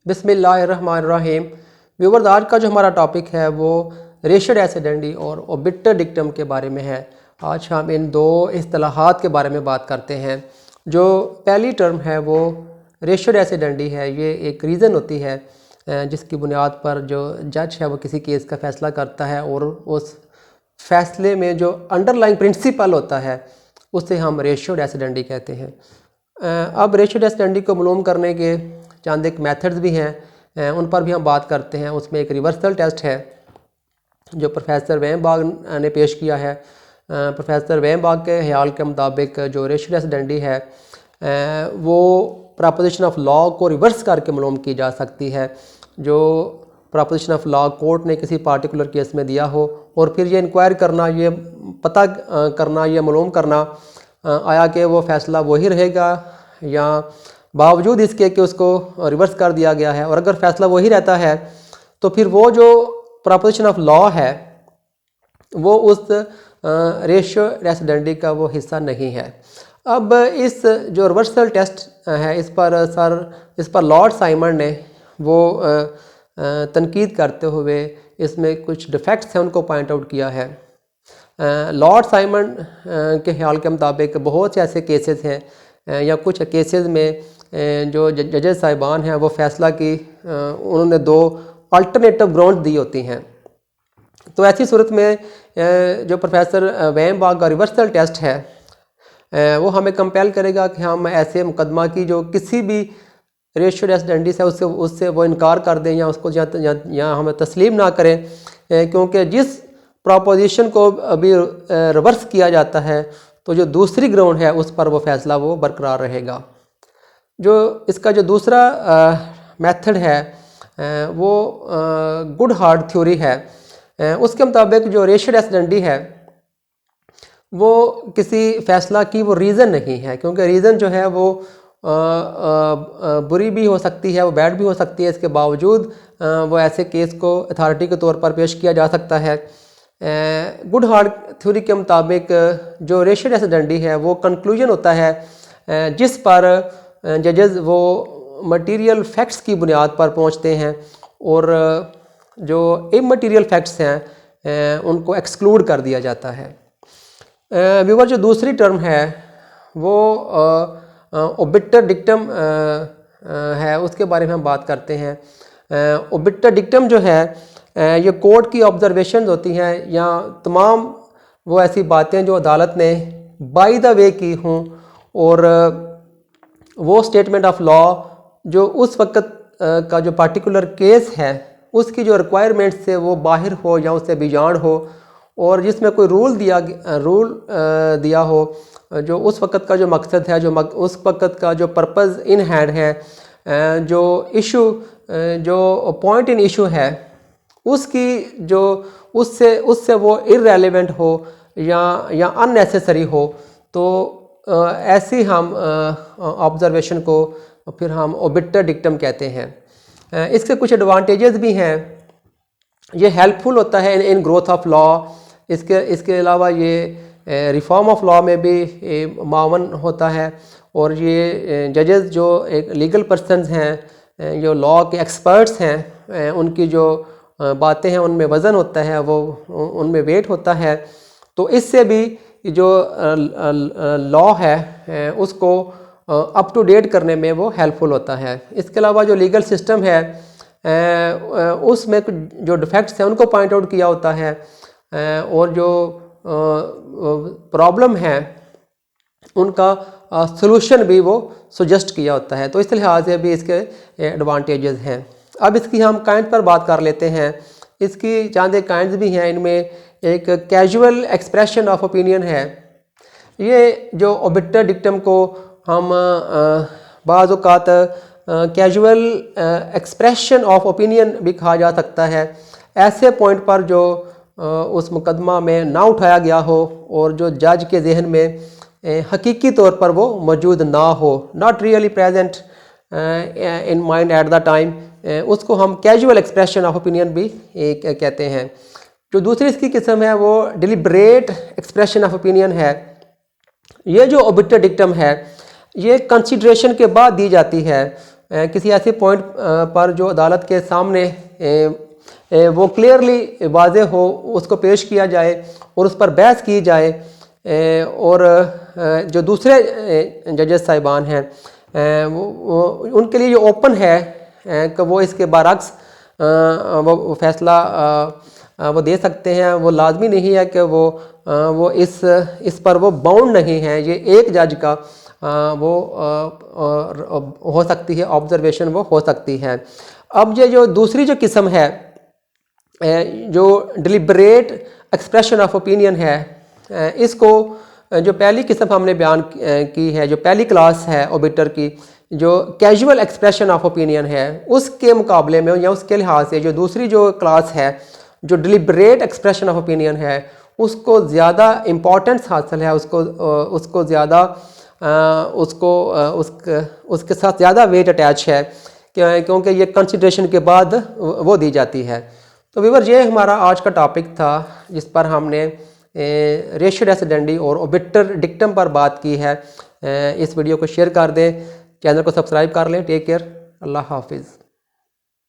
बिस्मिल्लाहिर्रहमानिर्रहीम। व्यूअर्स, आज का जो हमारा टॉपिक है वो रेशियो डेसिडेंडी और ओबिटर डिक्टम के बारे में है। आज हम इन दो इस्तिलाहात के बारे में बात करते हैं। जो पहली टर्म है वो रेशियो डेसिडेंडी है। ये एक रीज़न होती है जिसकी बुनियाद पर जो जज है वो किसी केस का फ़ैसला करता है और उस फैसले में जो अंडरलाइंग प्रिंसिपल होता है उसे हम रेशियो डेसिडेंडी कहते हैं। अब रेशियो डेसिडेंडी को मालूम करने के चंद एक मेथड्स भी हैं, उन पर भी हम बात करते हैं। उसमें एक रिवर्सल टेस्ट है जो प्रोफेसर वेमबाग ने पेश किया है। प्रोफेसर वेमबाग के ख्याल के मुताबिक जो रेशियो डेसिडेंडी है वो प्रपोजिशन ऑफ लॉ को रिवर्स करके मालूम की जा सकती है। जो प्रपोजिशन ऑफ लॉ कोर्ट ने किसी पार्टिकुलर केस में दिया हो और फिर ये इंक्वायर करना, ये पता करना, ये मालूम करना आया कि वो फ़ैसला वही रहेगा या बावजूद इसके कि उसको रिवर्स कर दिया गया है। और अगर फ़ैसला वही रहता है तो फिर वो जो प्रपोजिशन ऑफ लॉ है वो उस रेशियो डेसिडेंडी का वो हिस्सा नहीं है। अब इस जो रिवर्सल टेस्ट है इस पर लॉर्ड साइमन ने वो तनकीद करते हुए इसमें कुछ डिफेक्ट्स हैं उनको पॉइंट आउट किया है। लॉर्ड साइमन के ख्याल के मुताबिक बहुत से ऐसे केसेस हैं या कुछ केसेस में जो जजेस साहिबान हैं वो फ़ैसला की उन्होंने दो अल्टरनेटिव ग्राउंड दी होती हैं। तो ऐसी सूरत में जो प्रोफेसर वेमबाग का रिवर्सल टेस्ट है वो हमें कंपेल करेगा कि हम ऐसे मुकदमा की जो किसी भी रेशियो डेसिडेंडी से उससे वो इनकार कर दें या उसको या हमें तस्लीम ना करें, क्योंकि जिस प्रोपोजिशन को अभी रिवर्स किया जाता है तो जो दूसरी ग्राउंड है उस पर वो फ़ैसला वो बरकरार रहेगा। जो इसका जो दूसरा मेथड है वो गुडहार्ट थ्योरी है। उसके मुताबिक जो रेशियो डेसिडेंडी है वो किसी फ़ैसला की वो रीज़न नहीं है, क्योंकि रीज़न जो है वो बुरी भी हो सकती है, वो बैड भी हो सकती है। इसके बावजूद वो ऐसे केस को अथॉरिटी के तौर पर पेश किया जा सकता है। गुडहार्ट थ्योरी के मुताबिक जो रेशियो डेसिडेंडी है वो कंक्लूजन होता है जिस पर जजेस वो मटेरियल फैक्ट्स की बुनियाद पर पहुंचते हैं और जो इमटेरियल फैक्ट्स हैं उनको एक्सक्लूड कर दिया जाता है। व्यूअर, जो दूसरी टर्म है वो ओबिटर डिक्टम है, उसके बारे में हम बात करते हैं। ओबिटर डिक्टम जो है ये कोर्ट की ऑब्जर्वेशंस होती हैं या तमाम वो ऐसी बातें जो अदालत ने बाय द वे की हों और वो स्टेटमेंट ऑफ लॉ जो उस वक्त का जो पार्टिकुलर केस है उसकी जो रिक्वायरमेंट से वो बाहर हो या उससे बियॉन्ड हो, और जिसमें कोई रूल दिया हो जो उस वक्त का जो मकसद है, जो उस वक्त का जो पर्पज़ इन हैंड है, जो इशू जो पॉइंट इन इशू है उसकी जो उससे वो इररेलेवेंट हो या अननेसेसरी हो, तो ऐसी हम ऑब्जर्वेशन को फिर हम ओबिटर डिक्टम कहते हैं। इसके कुछ एडवांटेजेस भी हैं। ये हेल्पफुल होता है इन ग्रोथ ऑफ लॉ। इसके अलावा ये रिफॉर्म ऑफ लॉ में भी मावन होता है और ये जजेस जो एक लीगल पर्सनस हैं, जो लॉ के एक्सपर्ट्स हैं, उनकी जो बातें हैं उनमें वज़न होता है, वो उनमें वेट होता है। तो इससे भी जो लॉ है उसको अप टू डेट करने में वो हेल्पफुल होता है। इसके अलावा जो लीगल सिस्टम है उसमें कुछ जो डिफेक्ट्स हैं उनको पॉइंट आउट किया होता है और जो प्रॉब्लम है उनका सॉल्यूशन भी वो सजेस्ट किया होता है। तो इस लिहाज से भी इसके एडवांटेजेस हैं। अब इसकी हम काइंड पर बात कर लेते हैं। इसकी चंद एक काइंड्स भी हैं। इनमें एक कैजुअल एक्सप्रेशन ऑफ ओपिनियन है। ये जो ओबिटर डिक्टम को हम बाज़ औक़ात कैजुअल एक्सप्रेशन ऑफ ओपिनियन भी कहा जा सकता है। ऐसे पॉइंट पर जो उस मुकदमा में ना उठाया गया हो और जो जज के जहन में हकीकी तौर पर वो मौजूद ना हो, not really present in mind at the time, उसको हम कैजुअल एक्सप्रेशन ऑफ ओपिनियन भी कहते हैं। जो दूसरी इसकी किस्म है वो डिलिब्रेट एक्सप्रेशन ऑफ ओपिनियन है। ये जो ओबिटर डिक्टम है ये कंसिडरेशन के बाद दी जाती है किसी ऐसे पॉइंट पर जो अदालत के सामने वो क्लियरली वाज़ेह हो उसको पेश किया जाए और उस पर बहस की जाए, और जो दूसरे जजेस साहिबान हैं वो उनके लिए ये ओपन है कि वो इसके बरअक्स वो फैसला वो दे सकते हैं। वो लाजमी नहीं है कि वो इस पर वो बाउंड नहीं है। ये एक जज का वो हो सकती है ऑब्जर्वेशन, वो हो सकती है। अब ये जो दूसरी जो किस्म है, जो डिलिबरेट एक्सप्रेशन ऑफ ओपिनियन है, इसको जो पहली किस्म हमने बयान की है, जो पहली क्लास है ओबिटर की, जो कैजुअल एक्सप्रेशन ऑफ ओपिनियन है, उसके मुकाबले में या उसके लिहाज से जो दूसरी जो क्लास है, जो डिलिबरेट एक्सप्रेशन ऑफ ओपिनियन है, उसको ज़्यादा इम्पोर्टेंस हासिल है, उसको ज़्यादा उसके साथ ज़्यादा वेट अटैच है, क्योंकि ये कंसिडरेशन के बाद वो दी जाती है। तो व्यूअर, ये हमारा आज का टॉपिक था जिस पर हमने रेशियो डेसिडेंडी और ओबिटर डिक्टम पर बात की है। इस वीडियो को शेयर कर दें, चैनल को सब्सक्राइब कर लें। टेक केयर, अल्लाह हाफिज़।